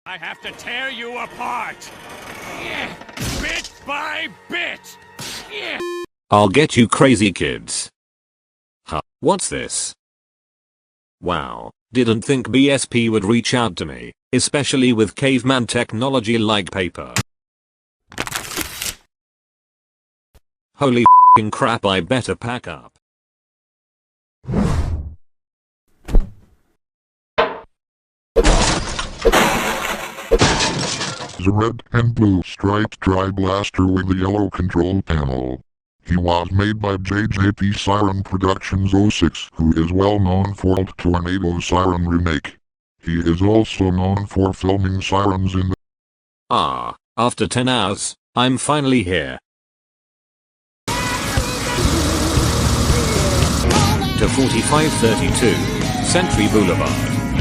I have to tear you apart. Yeah. Bit by bit. Yeah. I'll get you crazy kids. Huh, what's this? Wow, didn't think BSP would reach out to me, especially with caveman technology like paper. Holy f***ing crap, I better pack up. The red and blue striped tri-blaster with the yellow control panel. He was made by JJP Siren Productions 06, who is well known for the Tornado Siren remake. He is also known for filming sirens in the... After 10 hours, I'm finally here. To 4532, Century Boulevard.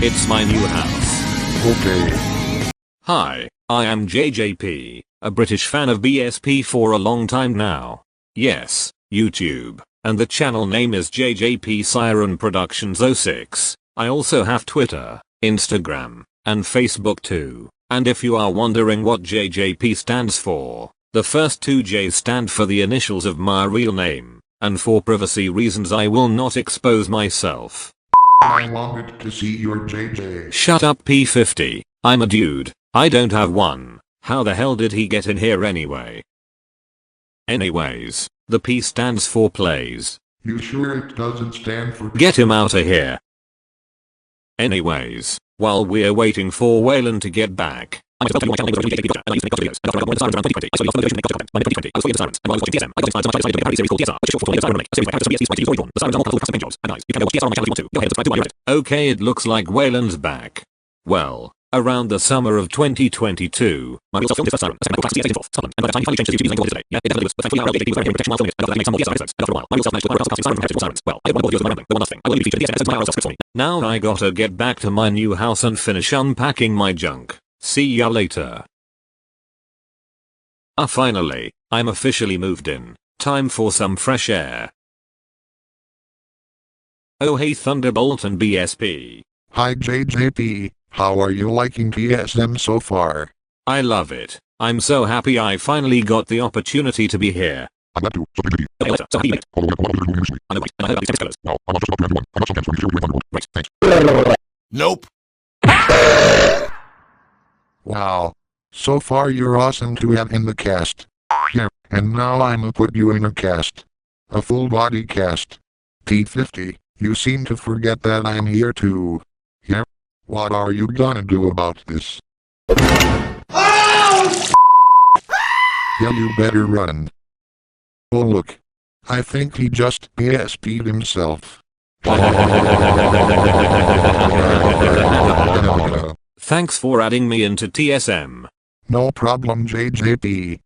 It's my new house. Okay. Hi, I am JJP, a British fan of BSP for a long time now. Yes, YouTube, and the channel name is JJP Siren Productions 06. I also have Twitter, Instagram, and Facebook too. And if you are wondering what JJP stands for, the first two J's stand for the initials of my real name, and for privacy reasons I will not expose myself. I wanted to see your JJ. Shut up P50, I'm a dude, I don't have one. How the hell did he get in here anyway? Anyways, the P stands for plays. You sure it doesn't stand for... Get him outta here. Anyways, while we're waiting for Waylon to get back, I'm going to tell you my channel name is JJP and I used to make videos and I got sirens around 2020. I saw your notification got my 2020. I was fully into sirens and I was watching TSM. I got inspired by a parody series called TSR, which is short for Tornado Siren Remake, a series by characters from BSP's by Storyborn. The sirens are all custom paint jobs and nice. You can go watch TSR on my channel if you want to. Go ahead and subscribe to while you're at it. Okay, it looks like Waylon's back. Well, around the summer of 2022, my real self filmed his first siren, a segment called Class C 4th, Scotland, and by the time he finally changed his views, using today. Yeah, it definitely was, but thankfully our JJP was very protection while filming it, and got to make some more TSR episodes, and after a while, my real self managed to acquire broadcasting sirens from competitive sirens. Well, I had one more videos of my rambling, but one last thing, I will leave you featured TSM episodes of my RSL scripts for me. Now I gotta get back to my new house and finish unpacking my junk. See ya later. Finally, I'm officially moved in. Time for some fresh air. Oh hey Thunderbolt and BSP. Hi JJP, how are you liking TSM so far? I love it. I'm so happy I finally got the opportunity to be here. I'm glad to, so JJP. Okay, later, so how do you mate? Although we have a lot of moving recently. I know, right, and I heard about these tennis Now, I'm not just about to everyone. I'm not some fans, so we share with Thunderbolt. Great, thanks. Nope. Wow. So far you're awesome to have in the cast. Here, and now I'ma put you in a cast. A full body cast. T50, you seem to forget that I'm here too. Here? What are you gonna do about this? Yeah, you better run. Oh look. I think he just BSP'd himself. Thanks for adding me into TSM. No problem JJP.